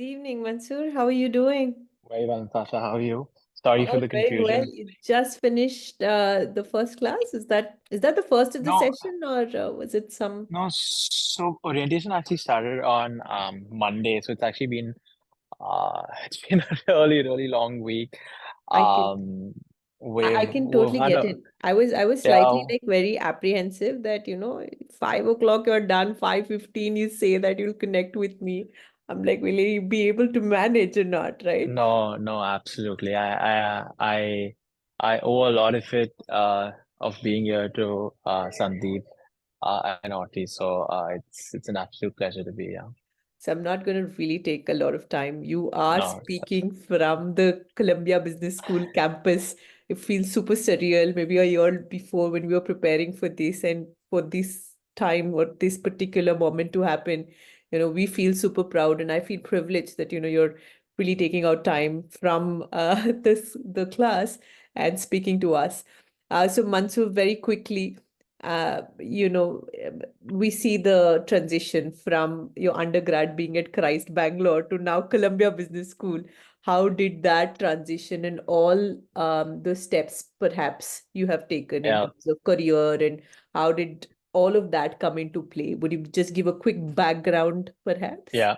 Good evening, Mansoor. How are you doing? Very well, Natasha. How are you? Sorry for Oh, the very well. confusion. You just finished the first class. Is that the first of the No, session, or was it some? no. So orientation actually started on Monday, so it's actually been it's been a really long week. I can Um, I we've can we've totally had get a it. I was slightly yeah like very apprehensive that 5 o'clock you're done, 5:15 you say that you'll connect with me. I'm like, will you be able to manage or not, right? no, absolutely. I owe a lot of it of being here to Sandeep and Aarti. So it's an absolute pleasure to be here. So I'm not going to really take a lot of time. You are No, speaking from the Columbia Business School campus. It feels super surreal. Maybe a year before when we were preparing for this and for this time or this particular moment to happen, we feel super proud and I feel privileged that, you're really taking out time from the class and speaking to us. So Mansoor, very quickly, we see the transition from your undergrad being at Christ Bangalore to now Columbia Business School. How did that transition and all the steps perhaps you have taken in yeah. terms of career and how did all of that come into play? Would you just give a quick background, perhaps? Yeah,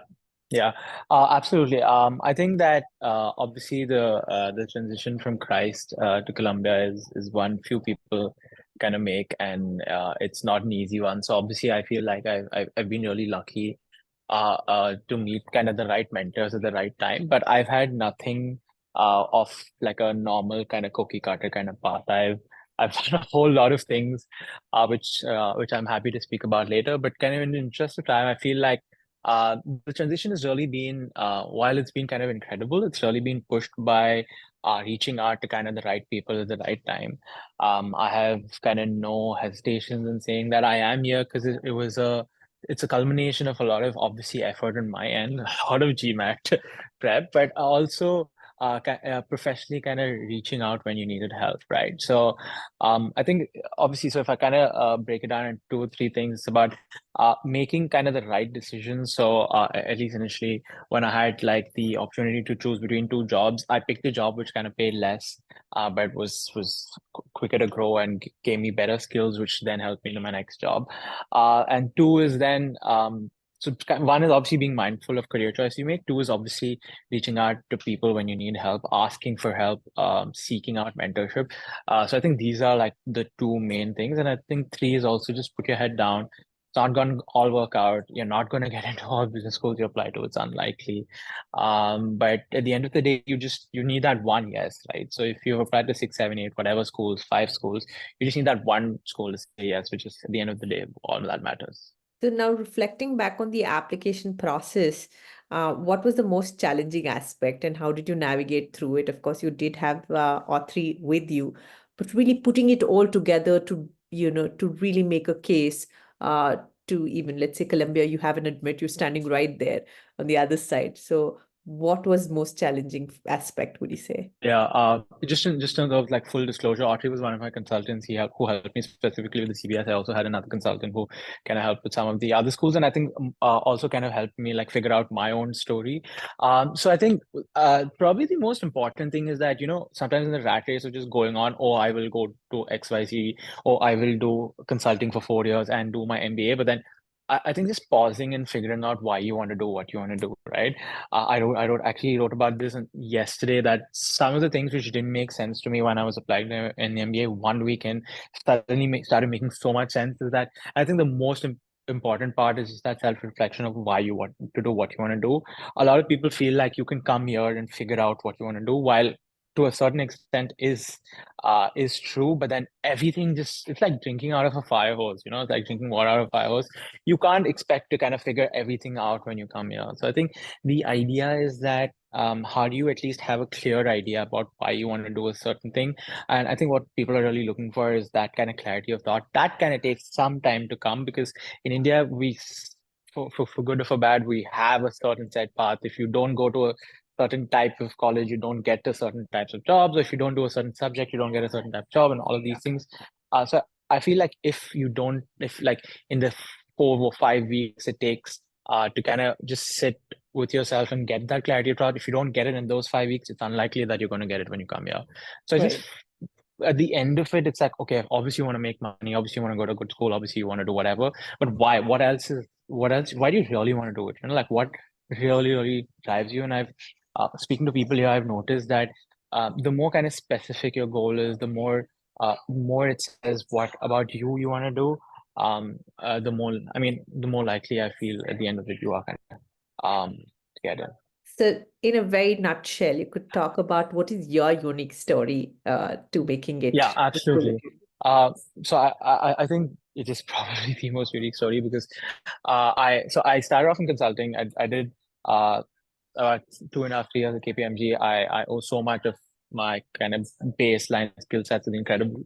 yeah, absolutely. I think that obviously the transition from Christ to Colombia is one few people kind of make, and it's not an easy one. So obviously, I feel like I've been really lucky to meet kind of the right mentors at the right time. But I've had nothing of like a normal kind of cookie cutter kind of path. I've done a whole lot of things, which I'm happy to speak about later. But kind of in the interest of time, I feel like the transition has really been, while it's been kind of incredible, it's really been pushed by reaching out to kind of the right people at the right time. I have kind of no hesitations in saying that I am here because it's a culmination of a lot of obviously effort on my end, a lot of GMAT prep, but also professionally kind of reaching out when you needed help, right? So I think obviously, so if I kind of break it down into two or three things, it's about making kind of the right decisions. So at least initially, when I had like the opportunity to choose between two jobs, I picked a job which kind of paid less, but was quicker to grow and gave me better skills, which then helped me to my next job. And two is then one is obviously being mindful of career choice you make. Two is obviously reaching out to people when you need help, asking for help, seeking out mentorship. So I think these are like the two main things. And I think three is also just put your head down. It's not going to all work out. You're not going to get into all business schools you apply to. It's unlikely. But at the end of the day, you need that one yes, right? So if you've applied to six, seven, eight, whatever schools, five schools, you just need that one school to say yes, which is at the end of the day, all that matters. So now reflecting back on the application process, what was the most challenging aspect and how did you navigate through it? Of course, you did have Autry with you, but really putting it all together to really make a case uh, to even, let's say, Colombia, you haven't admit you're standing right there on the other side. So what was most challenging aspect, would you say? Yeah, just in terms of like full disclosure, Autry was one of my consultants. Who helped me specifically with the CBS. I also had another consultant who kind of helped with some of the other schools, and I think also kind of helped me like figure out my own story. So I think probably the most important thing is that sometimes in the rat race of just going on, oh, I will go to XYZ, or I will do consulting for 4 years and do my MBA, but then I think just pausing and figuring out why you want to do what you want to do, right? Actually wrote about this yesterday that some of the things which didn't make sense to me when I was applying in the MBA one weekend suddenly started making so much sense. Is that I think the most important part is just that self-reflection of why you want to do what you want to do. A lot of people feel like you can come here and figure out what you want to do, while to a certain extent is true, but then everything just it's like drinking out of a fire hose, it's like drinking water out of a fire hose. You can't expect to kind of figure everything out when you come here. So I think the idea is that how do you at least have a clear idea about why you want to do a certain thing? And I think what people are really looking for is that kind of clarity of thought. That kind of takes some time to come because in India, for good or for bad, we have a certain set path. If you don't go to a certain type of college, you don't get to certain types of jobs. Or if you don't do a certain subject, you don't get a certain type of job and all of these things. So I feel like if like in the 4 or 5 weeks it takes to kind of just sit with yourself and get that clarity about. If you don't get it in those 5 weeks, it's unlikely that you're going to get it when you come here. So I just Right. at the end of it, it's like, okay, obviously you want to make money, obviously you want to go to a good school, obviously you want to do whatever. But why? What else? Why do you really want to do it? Like what really, really drives you? And I've speaking to people here, I've noticed that the more kind of specific your goal is, the more it says what about you want to do. The more likely I feel at the end of it you are kind of to get it. So, in a very nutshell, you could talk about what is your unique story to making Yeah, it absolutely. Uh, so I think it is probably the most unique story because I started off in consulting. I did uh, about 2.5 3 years at KPMG. I owe so much of my kind of baseline skill sets to the incredible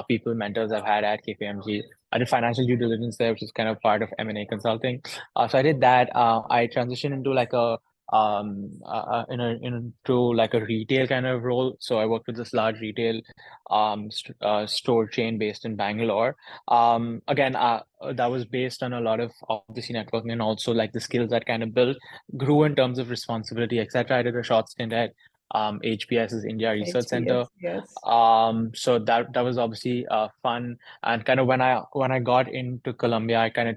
people, mentors I've had at KPMG. I did financial due diligence there, which is kind of part of M&A consulting. So I did that. I transitioned into like into like a retail kind of role. So I worked with this large retail store chain based in Bangalore. Again, that was based on a lot of obviously networking and also like the skills that kind of built grew in terms of responsibility, etc. I did a short stint at HBS's India Research Center. HBS? Yes. So that was obviously fun. And kind of when I got into Colombia, I kind of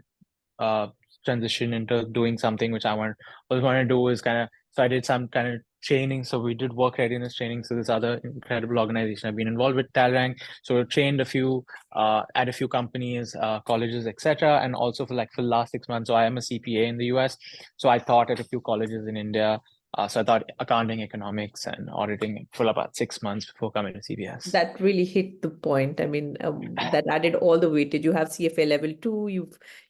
uh, transition into doing something which I was want to do is kind of, so I did some kind of training. So we did work readiness training. So this other incredible organization I've been involved with, Talrank. So we trained at a few companies, colleges, etc. And also for the last 6 months. So I am a CPA in the US. So I taught at a few colleges in India. So I thought accounting, economics, and auditing for about 6 months before coming to CBS. That really hit the point. I mean, that added all the weightage. You have CFA level 2.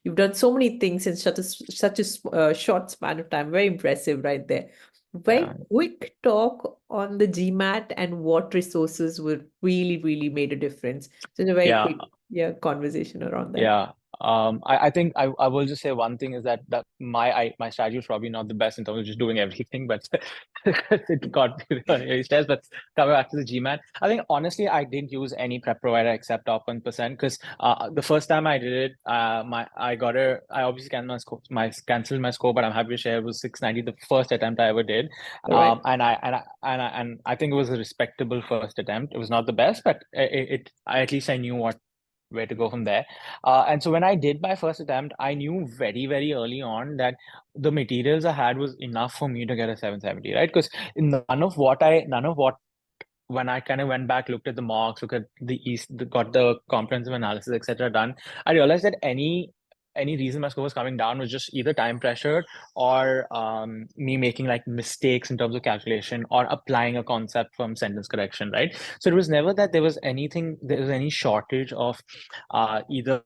You've done so many things in such a short span of time. Very impressive, right there. Yeah. Very quick talk on the GMAT and what resources were really made a difference. So it's a very Yeah. quick, yeah, conversation around that. Yeah. I think I will just say one thing is that my strategy was probably not the best in terms of just doing everything, but it got me really stressed. But coming back to the GMAT, I think honestly I didn't use any prep provider except Top 1% because the first time I did it, I obviously canceled my score, but I'm happy to share it was 690 the first attempt I ever did. All right. And I think it was a respectable first attempt. It was not the best, but at least I knew where to go from there. And so when I did my first attempt, I knew very, very early on that the materials I had was enough for me to get a 770, right? Because none of what when I kind of went back, looked at the marks, looked at got the comprehensive analysis, etc. done, I realized that any reason my score was coming down was just either time pressure or me making like mistakes in terms of calculation or applying a concept from sentence correction, right? So it was never that there was any shortage of either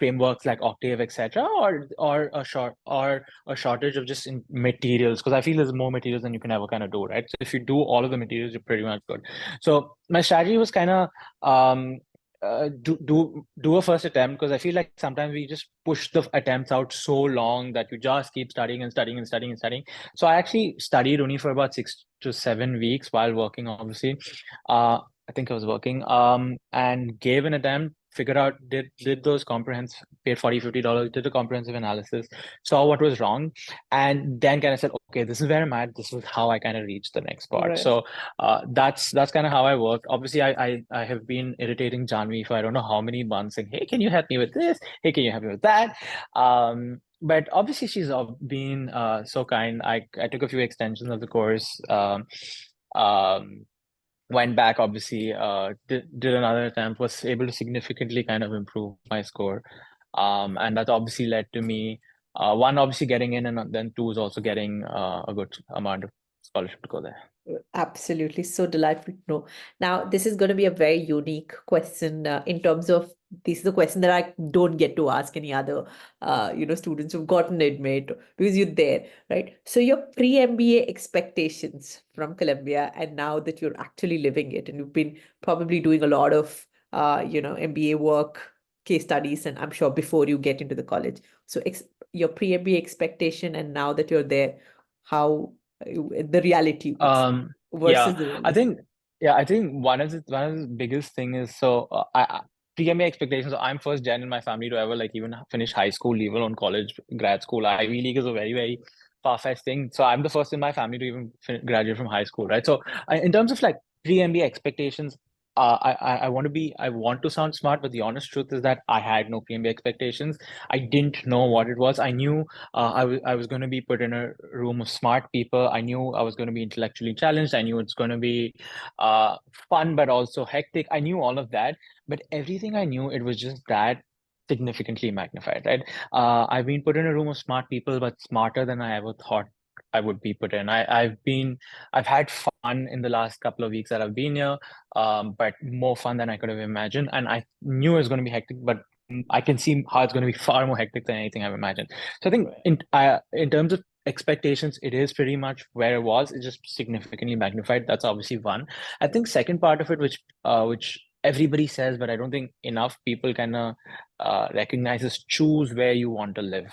frameworks like Octave, etc., or a shortage of just in materials because I feel there's more materials than you can ever kind of do, right? So if you do all of the materials, you're pretty much good. So my strategy was kind of do a first attempt because I feel like sometimes we just push the attempts out so long that you just keep studying and studying and studying and studying. So I actually studied only for about 6 to 7 weeks while working, obviously. I think I was working, and gave an attempt, figured out, did those comprehensive, paid $40 $50, did a comprehensive analysis, saw what was wrong, and then kind of said, okay, this is where I'm at. This is how I kind of reached the next All part. right. So that's kind of how I worked. Obviously, I have been irritating Janvi for I don't know how many months, saying, hey, can you help me with this? Hey, can you help me with that? But obviously, she's been so kind. I took a few extensions of the course. Um, Went back, obviously, did another attempt, was able to significantly kind of improve my score. And that obviously led to me, one, obviously getting in, and then two is also getting a good amount of scholarship to go there. Absolutely. So delightful to know. Now, this is going to be a very unique question in terms of this is a question that I don't get to ask any other, students who've gotten admit because you're there, right? So your pre-MBA expectations from Columbia, and now that you're actually living it, and you've been probably doing a lot of, MBA work, case studies, and I'm sure before you get into the college. So your pre-MBA expectation, and now that you're there, how the reality Yeah, versus the I reality. think, one of the biggest thing is so PMA expectations. So I'm first gen in my family to ever like even finish high school, leave alone college, grad school. Ivy League is a very, very far-fetched thing. So I'm the first in my family to even graduate from high school, right? So in terms of like pre-MBA expectations, I want to sound smart, but the honest truth is that I had no pre-MBA expectations. I didn't know what it was. I knew I was going to be put in a room of smart people. I knew I was going to be intellectually challenged. I knew it's going to be uh, fun, but also hectic. I knew all of that, but everything I knew, it was just that significantly magnified, right? I've been put in a room of smart people, but smarter than I ever thought I would be put in. I've had fun in the last couple of weeks that I've been here, but more fun than I could have imagined. And I knew it was going to be hectic, but I can see how it's going to be far more hectic than anything I've imagined. So I think Right. in terms of expectations, it is pretty much where it was. It's just significantly magnified. That's obviously one. I think second part of it, which everybody says, but I don't think enough people kind of recognizes, choose where you want to live,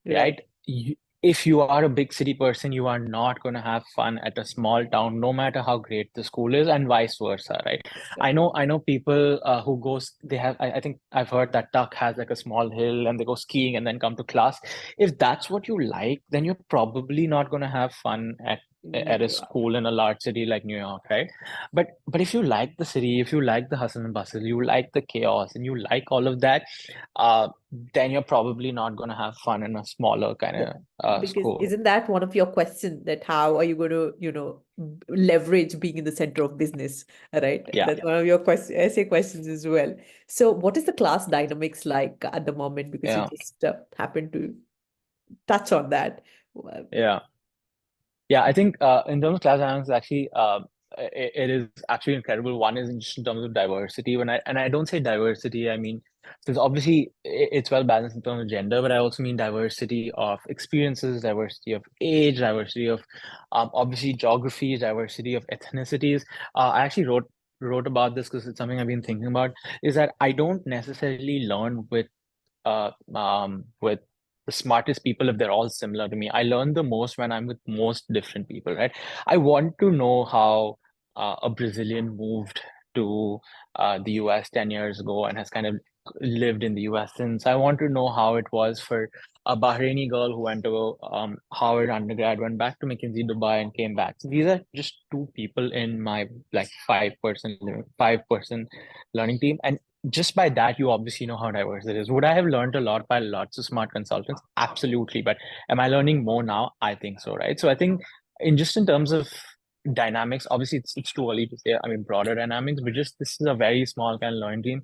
Right. right? If you are a big city person, you are not going to have fun at a small town, no matter how great the school is, and vice versa, right? Right. I know people who they have, I think I've heard that Tuck has like a small hill and they go skiing and then come to class. If that's what you like, then you're probably not going to have fun at New a York. school in a large city like New York, right? But if you like the city, if you like the hustle and bustle, you like the chaos, and you like all of that, uh, then you're probably not going to have fun in a smaller kind But of because school. isn't that one of your questions that how are you going to, leverage being in the center of business, right? Yeah, That's one of your essay questions as well. So what is the class dynamics like at the moment? Because you yeah, just happened to touch on that. Well, yeah. Yeah, I think in terms of class dynamics, actually, it is actually incredible. One is just in terms of diversity. And I don't say diversity, I mean, because obviously it's well balanced in terms of gender, but I also mean diversity of experiences, diversity of age, diversity of obviously geography, diversity of ethnicities. I actually wrote about this because it's something I've been thinking about. Is that I don't necessarily learn with the smartest people if they're all similar to me. I learn the most when I'm with most different people, right? I want to know how a Brazilian moved to the US 10 years ago and has kind of lived in the US since. I want to know how it was for a Bahraini girl who went to Howard undergrad, went back to McKinsey Dubai and came back. So these are just two people in my like five person learning team. And just by that, you obviously know how diverse it is. Would I have learned a lot by lots of smart consultants? Absolutely. But am I learning more now? I think so, right? So I think in terms of dynamics, obviously it's too early to say, I mean, broader dynamics, but just this is a very small kind of learning team.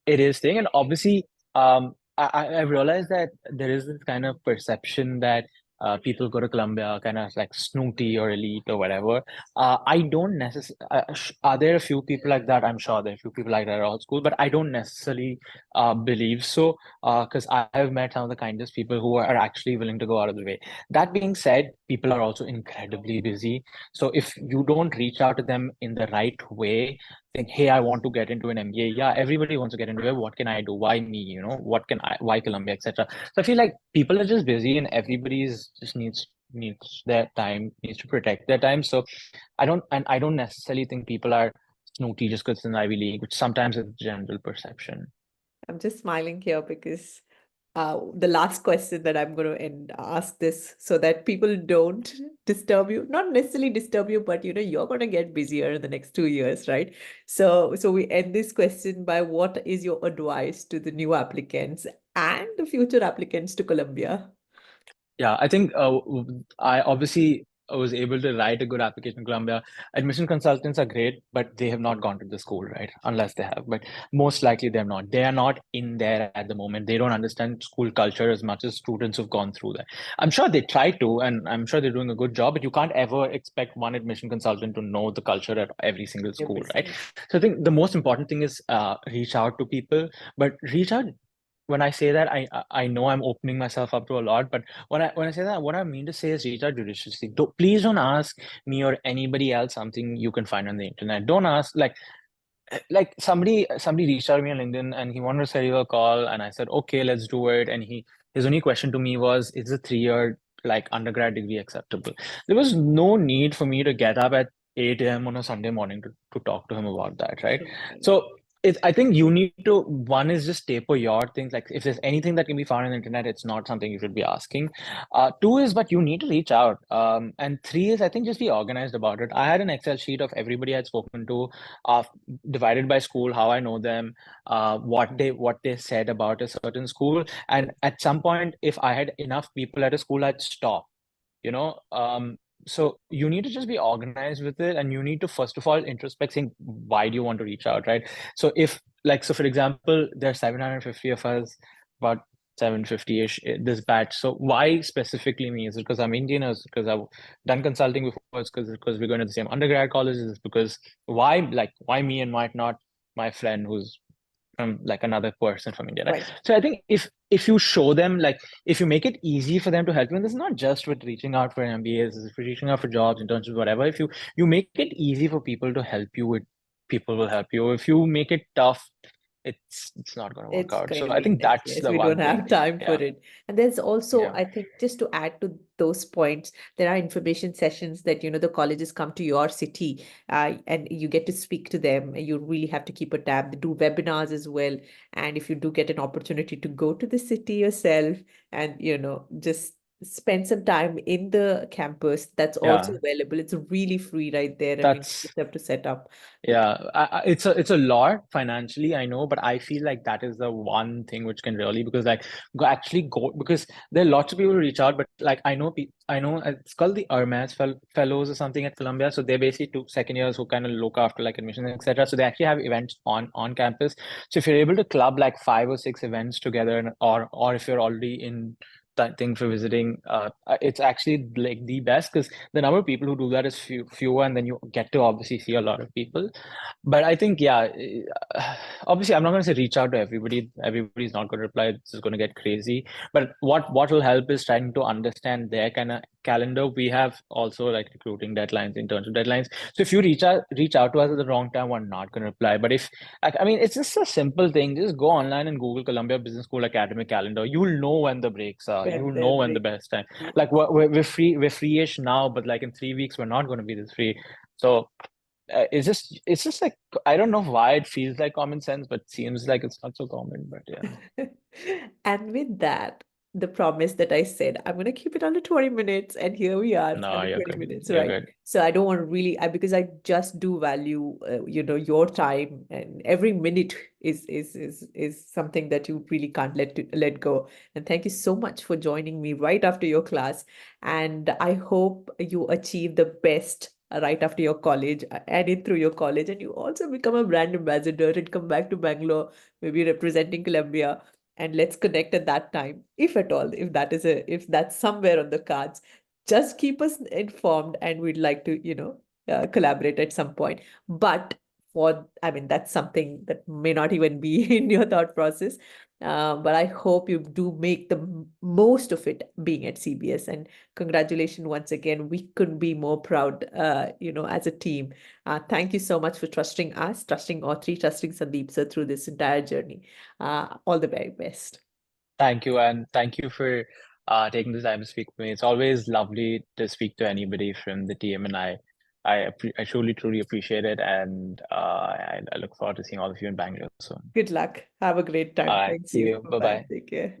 It is thing, and obviously, I've realized that there is this kind of perception that people go to Columbia kind of like snooty or elite or whatever. I don't necessarily. Are there a few people like that? I'm sure there are a few people like that at all school, but I don't necessarily believe so. Because I have met some of the kindest people who are actually willing to go out of the way. That being said, people are also incredibly busy. So if you don't reach out to them in the right way, think, hey, I want to get into an MBA. Yeah, everybody wants to get into it. What can I do? Why me? Why Columbia, etc. So I feel like people are just busy and everybody's just needs their time, needs to protect their time. So I don't necessarily think people are snooty just because it's an Ivy League, which sometimes is general perception. I'm just smiling here because the last question that I'm going to end ask this so that people don't disturb you, not necessarily disturb you, but you're going to get busier in the next 2 years, right? So we end this question by what is your advice to the new applicants and the future applicants to Columbia? Yeah, I think I obviously was able to write a good application in Columbia. Admission consultants are great, but they have not gone to the school, right? Unless they have, but most likely they're not. They are not in there at the moment. They don't understand school culture as much as students who've gone through that. I'm sure they try to, and I'm sure they're doing a good job, but you can't ever expect one admission consultant to know the culture at every single school, Every right? single. So I think the most important thing is reach out to people, but reach out when I say that, I know I'm opening myself up to a lot, but when I say that, what I mean to say is reach out judiciously. Please don't ask me or anybody else something you can find on the internet. Don't ask like somebody reached out to me on LinkedIn and he wanted to schedule a call, and I said okay, let's do it. And his only question to me was, is a 3 year like undergrad degree acceptable? There was no need for me to get up at 8 a.m. on a Sunday morning to talk to him about that, right? True. So I think you need to, one is just taper your things. Like if there's anything that can be found on the internet, it's not something you should be asking. Two is, but you need to reach out. And three is, I think, just be organized about it. I had an Excel sheet of everybody I'd spoken to, uh, divided by school, how I know them, what they said about a certain school. And at some point, if I had enough people at a school, I'd stop, you know. So you need to just be organized with it, and you need to first of all introspect, saying why do you want to reach out, right? So if, like, so for example, there's 750 of us, about 750-ish this batch. So why specifically me? Is it because I'm Indian? Or is it because I've done consulting before? It's because we're going to the same undergrad colleges? Is it because why me and why not my friend who's from like another person from India, right? Right. So I think if you show them, like if you make it easy for them to help you, and this is not just with reaching out for MBAs, this is for reaching out for jobs, internships, whatever. If you make it easy for people to help you with, people will help you. If you make it tough, it's not going to work It's out. going So to I be think that's senseless. the We don't one thing. have time for Yeah, it. And there's also, yeah, I think, just to add to those points, there are information sessions that, the colleges come to your city, and you get to speak to them. You really have to keep a tab. They do webinars as well. And if you do get an opportunity to go to the city yourself and, just spend some time in the campus, that's also yeah. available. It's really free right there. I mean, you That's just have to set up the Yeah, it's a lot financially, I know, but I feel like that is the one thing which can really, because like go, because there are lots of people who reach out, but like I know it's called the Hermes Fellows or something at Columbia. So they're basically two second years who kind of look after like admissions, etc. So they actually have events on campus. So if you're able to club like 5 or 6 events together, or if you're already in that thing for visiting, it's actually like the best, because the number of people who do that is fewer, and then you get to obviously see a lot of people. But I think, yeah, obviously, I'm not going to say reach out to everybody. Everybody's not going to reply. It's just going to get crazy. But what will help is trying to understand their kind of calendar. We have also like recruiting deadlines, internship deadlines. So if you reach out to us at the wrong time, we're not going to reply. But if, like, I mean, it's just a simple thing. Just go online and Google Columbia Business School academic calendar. You will know when the breaks are. You when will they're know when the break. best time. Like we're free. We're free-ish now, but like in 3 weeks, we're not going to be this free. So it's just like, I don't know why it feels like common sense, but seems like it's not so common. But yeah, And with that, the promise that I said, I'm going to keep it under 20 minutes. And here we are, no, under you're 20 good. minutes, You're right? good. So I don't want to really, because I just do value, your time, and every minute is something that you really can't let go. And thank you so much for joining me right after your class. And I hope you achieve the best right after your college, and in through your college, and you also become a brand ambassador and come back to Bangalore, maybe representing Columbia, and let's connect at that time, if at all, if that's somewhere on the cards. Just keep us informed, and we'd like to, collaborate at some point. But I mean, that's something that may not even be in your thought process. But I hope you do make the most of it being at CBS. And congratulations once again. We couldn't be more proud, as a team. Thank you so much for trusting us, trusting Autry, trusting Sandeep sir through this entire journey. All the very best. Thank you, and thank you for taking the time to speak with me. It's always lovely to speak to anybody from the team, and I truly truly appreciate it, and I look forward to seeing all of you in Bangalore soon. Good luck. Have a great All time. right, Thanks see you. you. Bye Bye-bye. bye. Take care.